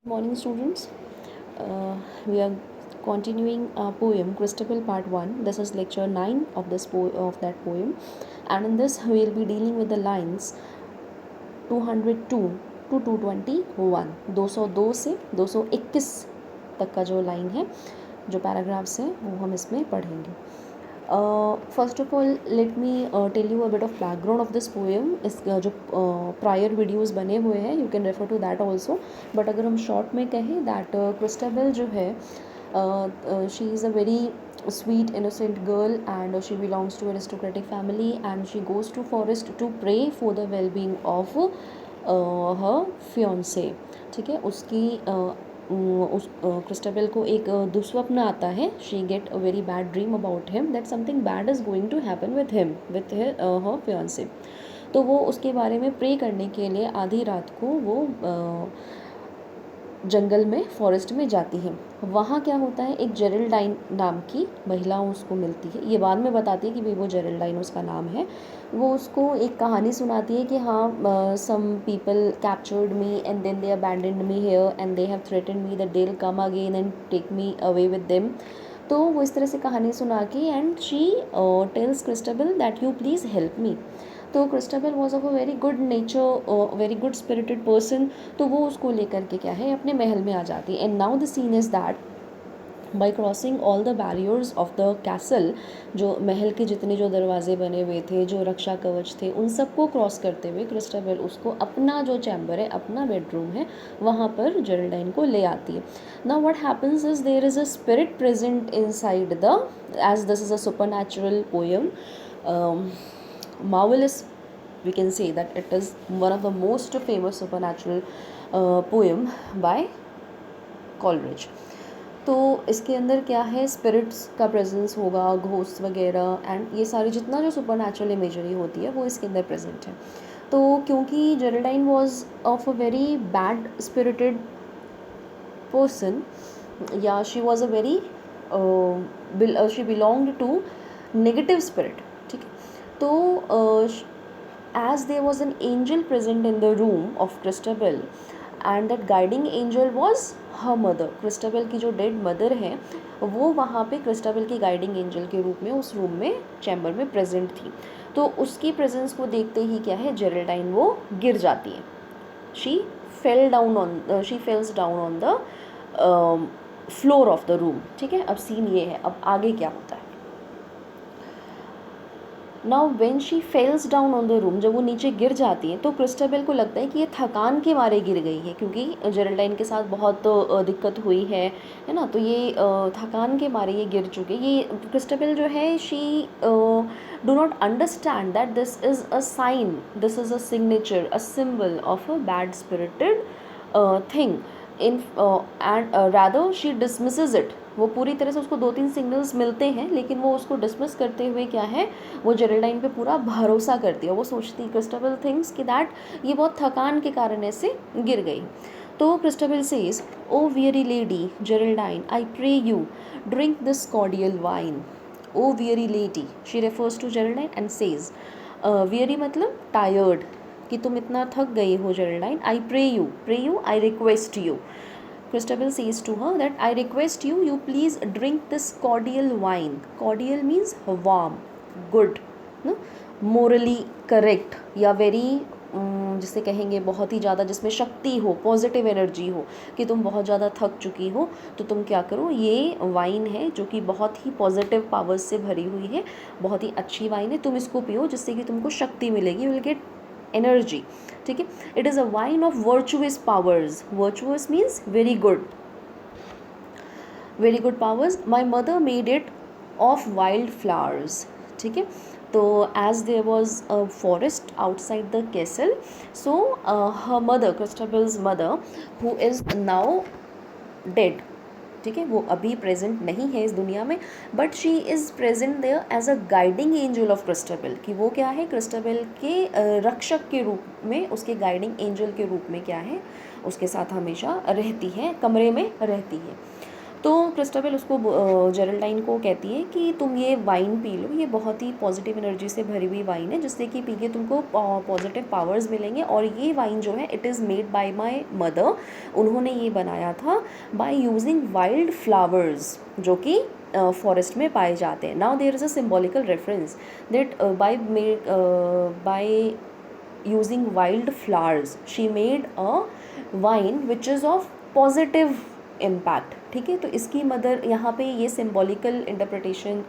Morning, students. We are continuing our poem Christabel Part 1. This is lecture 9 of of that poem, and in this we will be dealing with the lines 202 to 221. 202 से 221 तक का जो line है, जो paragraphs हैं, वो हम इसमें पढ़ेंगे. First of all let me tell you a bit of background of this poem. इस जो प्रायर वीडियोस बने हुए हैं, you can refer to that also. But अगर हम शॉर्ट में कहें दैट क्रिस्टाबेल जो है, she is a very sweet innocent girl and she belongs to aristocratic family and she goes to forest to pray for the well-being of her fiancé. ठीक है, उसकी उस क्रिस्टाबेल को एक दुस्वप्न आता है. She get a very bad dream about him that something bad is going to happen with him with her fiancé. तो वो उसके बारे में प्रे करने के लिए आधी रात को वो जंगल में, फॉरेस्ट में जाती है. वहाँ क्या होता है, एक जेरल्डाइन नाम की महिला उसको मिलती है. ये बाद में बताती है कि भाई वो जेरल्डाइन उसका नाम है. वो उसको एक कहानी सुनाती है कि हाँ, some people captured me and then they abandoned me here and they have threatened me that they will come again and take me away with them. तो वो इस तरह से कहानी सुना के and she tells Christabel that you please help me. तो Christabel was of a very good nature, very good spirited person. तो वो उसको लेकर के क्या है, अपने महल में आ जाती है. And now the scene is that by crossing all the barriers of the castle, जो महल के जितने जो दरवाजे बने हुए थे, जो रक्षा कवच थे, उन सबको क्रॉस करते हुए क्रिस्टाबेल उसको अपना जो चैम्बर है, अपना बेडरूम है, वहाँ पर जेरल्डाइन को ले आती है. Now what happens is there is a spirit present inside the, as this is a supernatural poem, marvelous, we can say that it is one of the most famous supernatural poem by Coleridge. तो इसके अंदर क्या है, spirits का presence होगा, ghost वगैरह, and ये सारी जितना जो सुपरनैचुरल इमेजरी होती है वो इसके अंदर प्रेजेंट है. तो क्योंकि Geraldine was of a very bad spirited person, या she was a very, she belonged to negative spirit. ठीक है, तो as there was an angel present in the room of Christabel and that guiding angel was her mother. Christabel की जो dead mother है वो वहाँ पे क्रिस्टाबेल की गाइडिंग एंजल के रूप में उस रूम में, चैम्बर में प्रेजेंट थी. तो उसकी प्रेजेंस को देखते ही क्या है, जेरल्डाइन वो गिर जाती है. She fails down on the floor of the room. ठीक है, अब सीन ये है, अब आगे क्या होता है. Now when she fails down on the room, जब वो नीचे गिर जाती है तो क्रिस्टाबेल को लगता है कि ये थकान के मारे गिर गई है, क्योंकि जेरल्डाइन के साथ बहुत दिक्कत हुई है ना. तो ये थकान के मारे ये गिर चुके. ये क्रिस्टाबेल जो है, she do not understand that this is a sign, this is a signature, a symbol of a bad spirited thing in, and rather she dismisses it. वो पूरी तरह से उसको 2-3 सिग्नल्स मिलते हैं, लेकिन वो उसको डिसमिस करते हुए क्या है, वो जेरल्डाइन पे पूरा भरोसा करती है. वो सोचती, क्रिस्टाबेल थिंक्स कि दैट ये बहुत थकान के कारण ऐसे गिर गई. तो Christabel says, O weary lady Geraldine, I pray you drink this cordial wine. O weary lady, she refers to Geraldine and says, weary मतलब टायर्ड, कि तुम इतना थक गई हो Geraldine. I pray you, I request you. Christabel says to her that I request you, you please drink this cordial wine. Cordial means warm, good, no? Morally correct, या very जिसे कहेंगे बहुत ही ज़्यादा, जिसमें शक्ति हो, पॉजिटिव एनर्जी हो, कि तुम बहुत ज़्यादा थक चुकी हो, तो तुम क्या करो, ये वाइन है जो कि बहुत ही पॉजिटिव पावर्स से भरी हुई है, बहुत ही अच्छी वाइन है, तुम इसको पियो जिससे कि तुमको शक्ति मिलेगी, विल गेट एनर्जी. ठीक है, it is a wine of virtuous powers. Virtuous means very good, very good powers. My mother made it of wild flowers. ठीक है, तो as there was a forest outside the castle, so her mother, Christabel's mother, who is now dead. ठीक है, वो अभी present नहीं है इस दुनिया में, but she is present there as a guiding angel of Christabel. कि वो क्या है, क्रिस्टाबेल के रक्षक के रूप में, उसके गाइडिंग एंजल के रूप में क्या है, उसके साथ हमेशा रहती है, कमरे में रहती है. तो क्रिस्टबल उसको जेरल्डाइन को कहती है कि तुम ये वाइन पी लो, ये बहुत ही पॉजिटिव एनर्जी से भरी हुई वाइन है, जिससे कि पी के तुमको पॉजिटिव पावर्स मिलेंगे। और ये वाइन जो है it is made by my mother, उन्होंने ये बनाया था बाय यूजिंग वाइल्ड फ्लावर्स जो कि फॉरेस्ट में पाए जाते हैं। Now there is a symbolical reference that by using wild flowers she made a wine which is of positive impact. ठीक है, तो इसकी मदर यहाँ पे ये symbolical interpretation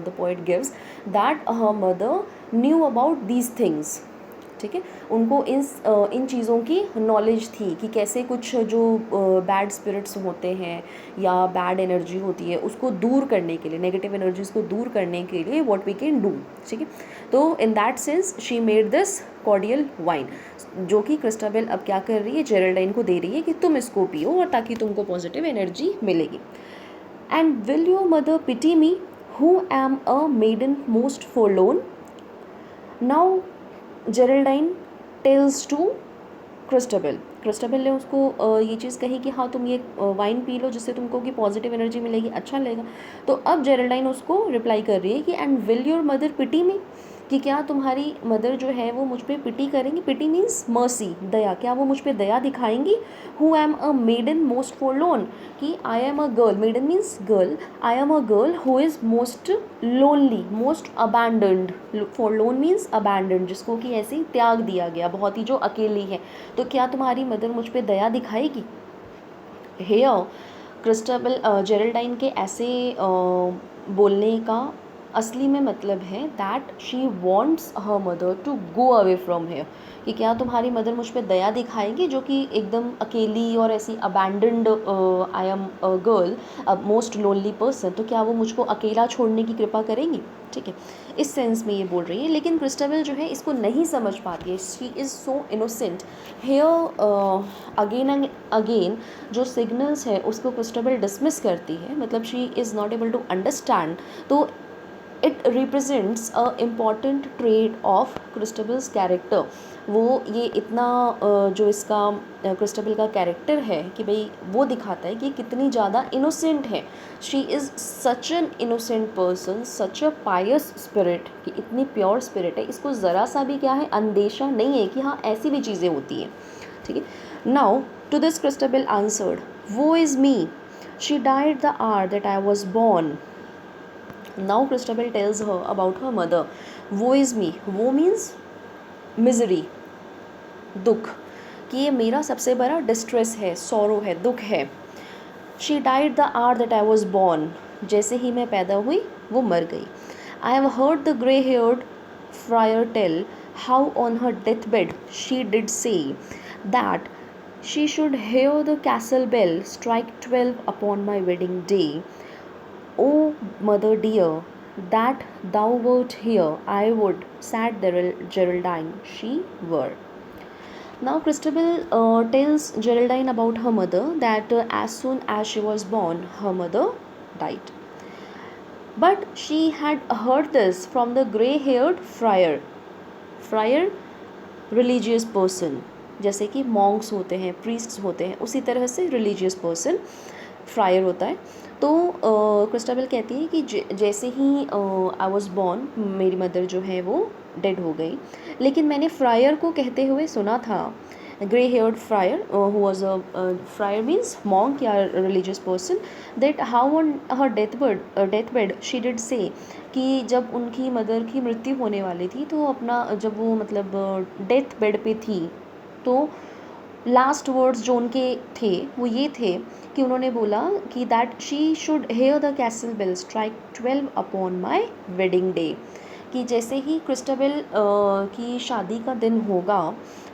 the poet gives that her mother knew about these things. ठीक है, उनको इन चीज़ों की नॉलेज थी कि कैसे कुछ जो बैड स्पिरिट्स होते हैं या बैड एनर्जी होती है उसको दूर करने के लिए, नेगेटिव एनर्जीज को दूर करने के लिए व्हाट वी कैन डू। ठीक है, तो in that sense she made this cordial wine, जो कि क्रिस्टाबेल अब क्या कर रही है, जेरल्डाइन को दे रही है कि तुम इसको पियो और ताकि तुमको पॉजिटिव एनर्जी मिलेगी। And will your mother pity me who am a maiden most forlorn. Now Geraldine tells to Christabel, Christabel ने उसको ये चीज़ कही कि हाँ तुम ये वाइन पी लो जिससे तुमको कि पॉजिटिव एनर्जी मिलेगी, अच्छा लगेगा। तो अब जेरल्डाइन उसको रिप्लाई कर रही है कि and will your mother pity मी, कि क्या तुम्हारी मदर जो है वो मुझ पर पिटी करेंगी। पिटी मीन्स मर्सी, दया, क्या वो मुझ पर दया दिखाएंगी। Who am a maiden most forlorn, कि I am a girl, maiden means girl, I am a girl who is most lonely, most abandoned, forlorn means abandoned, जिसको कि ऐसे ही त्याग दिया गया, बहुत ही जो अकेली है। तो क्या तुम्हारी मदर मुझ पर दया दिखाएगी। हेयर क्रिस्टबल जेरल्डाइन के ऐसे बोलने का असली में मतलब है that she wants her mother to go away from here, कि क्या तुम्हारी मदर मुझ पर दया दिखाएगी जो कि एकदम अकेली और ऐसी abandoned, I am a girl most lonely person, तो क्या वो मुझको अकेला छोड़ने की कृपा करेंगी। ठीक है, इस सेंस में ये बोल रही है। लेकिन क्रिस्टबल जो है इसको नहीं समझ पाती है, she is so innocent. Here again and again जो सिग्नल्स है उसको क्रिस्टबल डिसमिस करती है, मतलब she is not able to understand. तो it represents a important trait of Christabel's character. वो ये इतना जो इसका क्रिस्टबल का कैरेक्टर है कि भाई वो दिखाता है कि कितनी ज़्यादा इनोसेंट है। She is such an innocent person, such a pious spirit, कि इतनी प्योर स्पिरिट है, इसको ज़रा सा भी क्या है अंदेशा नहीं है कि हाँ ऐसी भी चीज़ें होती हैं। ठीक है, now to this Christabel answered, woe is me, she died the hour that I was born. Now Christabel tells her about her mother. Woe is me. Woe means misery, दुख, कि ये मेरा सबसे बड़ा डिस्ट्रेस है, सॉरो है, दुख है। She died the hour that I was born. जैसे ही मैं पैदा हुई वो मर गई। I have heard the grey-haired friar tell how on her deathbed she did say that she should hear the castle bell strike 12 upon my wedding day. Oh, mother dear, that thou wert here, I would, said Geraldine, she were. Now Christabel tells Geraldine about her mother, that as soon as she was born, her mother died. But she had heard this from the grey-haired friar. Friar, religious person, जैसे कि Monks होते हैं, priests होते हैं, उसी तरह से religious person fryer होता है। तो क्रिस्टाबेल कहती है कि जैसे ही आई वॉज बॉर्न, मेरी मदर जो है वो डेड हो गई, लेकिन मैंने फ्रायर को कहते हुए सुना था, grey haired friar who was a friar means monk या religious person, that how on her death bed she did say, कि जब उनकी मदर की मृत्यु होने वाली थी, तो अपना जब वो मतलब डेथ बेड पे थी, तो लास्ट वर्ड्स जो उनके थे वो ये थे कि उन्होंने बोला कि that she should hear the castle bell strike 12 upon my wedding day, कि जैसे ही क्रिस्टाबेल की शादी का दिन होगा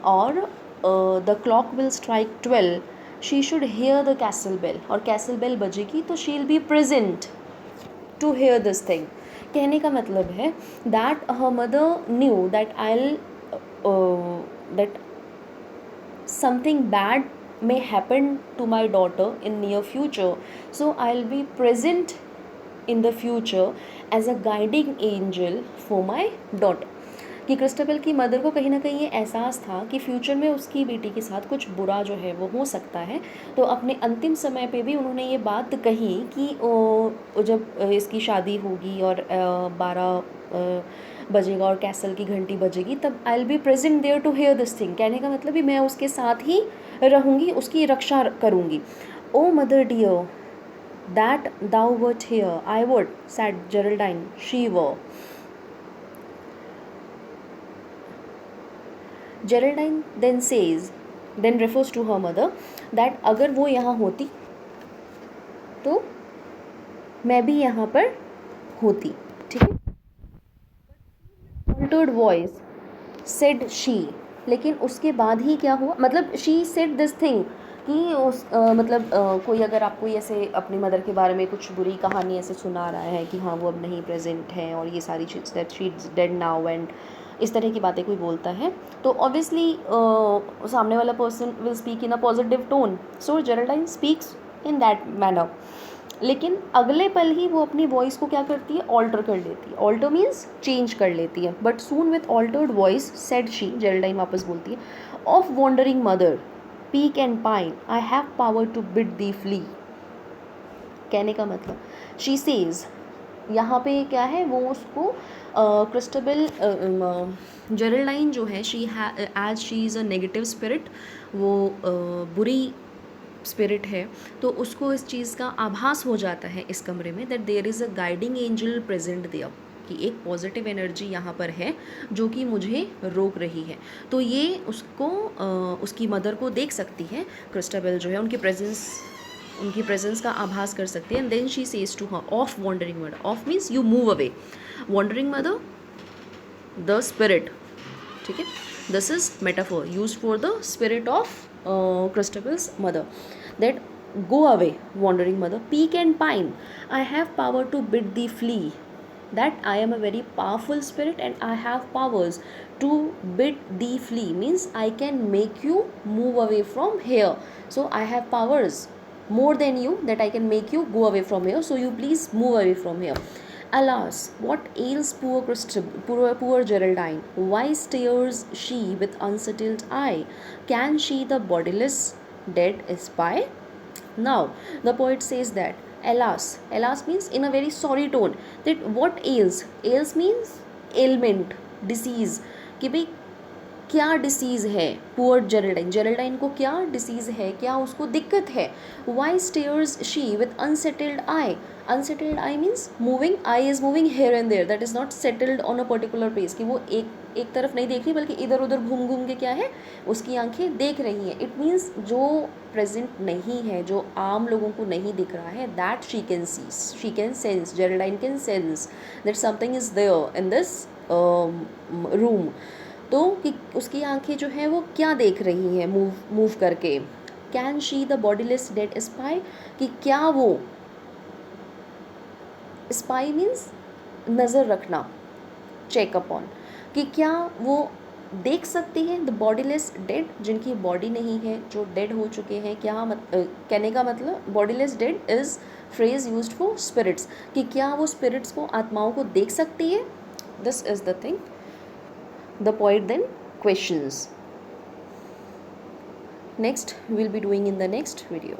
और the clock will strike 12, she should hear the castle bell, और कैसल बेल बजेगी तो she will be present to hear this thing. कहने का मतलब है that her mother knew that I that something bad may happen to my daughter in near future, so I'll be present in the future as a guiding angel for my daughter. कि क्रिस्टबल की mother को कहीं ना कहीं ये एहसास था कि फ्यूचर में उसकी बेटी के साथ कुछ बुरा जो है वो हो सकता है। तो अपने अंतिम समय पे भी उन्होंने ये बात कही कि जब इसकी शादी होगी और 12 बजेगा और कैसल की घंटी बजेगी, तब I will be present there to hear this thing. कहने का मतलब भी मैं उसके साथ ही रहूँगी, उसकी रक्षा करूँगी। O mother dear that thou wert here, I would, said Geraldine. She were. Geraldine then refers to her mother, that अगर वो यहाँ होती तो मैं भी यहाँ पर होती, ठीक है। Altered voice said she, लेकिन उसके बाद ही क्या हुआ, मतलब she said this thing कि मतलब कोई अगर आपको ऐसे अपनी मदर के बारे में कुछ बुरी कहानी ऐसे सुना रहा है कि हाँ वो अब नहीं प्रेजेंट है और ये सारी चीज़ that she is dead now and इस तरह की बातें कोई बोलता है, तो ऑब्वियसली सामने वाला person will speak in a positive tone. So Geraldine speaks in that manner, लेकिन अगले पल ही वो अपनी वॉइस को क्या करती है, ऑल्टर कर लेती है। ऑल्टर मीन्स चेंज कर लेती है। But soon with altered voice said she, Geraldine वापस बोलती है, off wandering mother peak and pine I have power to bid thee flee. कहने का मतलब शी सेज, यहाँ पे क्या है, वो उसको क्रिस्टबल जेराल्डाइन जो है, she as she is a negative spirit, वो बुरी स्पिरिट है, तो उसको इस चीज़ का आभास हो जाता है इस कमरे में, that there is a guiding angel present there, कि एक पॉजिटिव एनर्जी यहाँ पर है जो कि मुझे रोक रही है। तो ये उसको उसकी मदर को देख सकती है, क्रिस्टबल जो है उनकी प्रेजेंस का आभास कर सकती है। And then she says to her, off wandering mother, off means you move away, wandering mother the spirit, ठीक है। This is metaphor used for the spirit of Christabel's mother, that go away wandering mother, peak and pine, I have power to bid thee flee, that I am a very powerful spirit and I have powers to bid thee flee, means I can make you move away from here. So I have powers more than you, that I can make you go away from here, so you please move away from here. Alas, what ails poor Geraldine? Why stares she with unsettled eye? Can she the bodiless dead espy? Now, the poet says that, alas means in a very sorry tone, that what ails? Ails means ailment, disease. कि भाई क्या disease है poor जेराल्डाइन को क्या disease है, क्या उसको दिक्कत है। Why stares she with unsettled eye, unsettled eye means moving, eye is moving here and there, that is not settled on a particular place, कि वो एक तरफ नहीं देख रही बल्कि इधर उधर घूम घूम के क्या है उसकी आंखें देख रही हैं। इट मीन्स जो प्रेजेंट नहीं है, जो आम लोगों को नहीं दिख रहा है, that she can see, she can sense, Geraldine can sense that something is there in this room. तो कि उसकी आंखें जो हैं वो क्या देख रही हैं मूव करके। Can she the bodiless dead spy, कि क्या वो, स्पाई मीन्स नज़र रखना, चेक अपॉन, कि क्या वो देख सकती है द बॉडीलेस डेड, जिनकी बॉडी नहीं है, जो डेड हो चुके हैं। क्या कहने का मतलब bodiless dead is phrase used for spirits, कि क्या वो स्पिरिट्स को, आत्माओं को देख सकती है। This is the thing the poet then questions. Next we will be doing in the next video.